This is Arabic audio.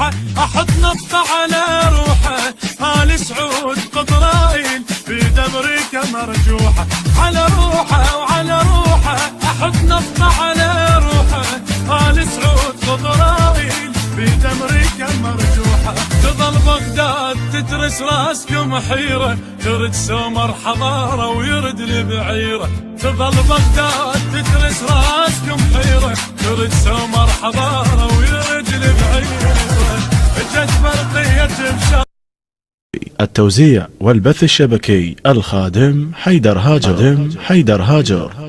روحه، احط نقطة على روحه. آل سعود قطرائيل بيد امريكا مرجوحة، على روحه وعلى روحه احط نقطة على روحه. آل سعود قطرائيل بيد امريكا مرجوحة. تظل بغداد تترس راسكم حيرة، ترد سمر حضارة ويرد البعيرة. تظل بغداد تترس راسكم حيرة، ترد سمر حضارة ويرد البعيرة. اجت برقية بشر. التوزيع والبث الشبكي الخادم حيدر هاجر.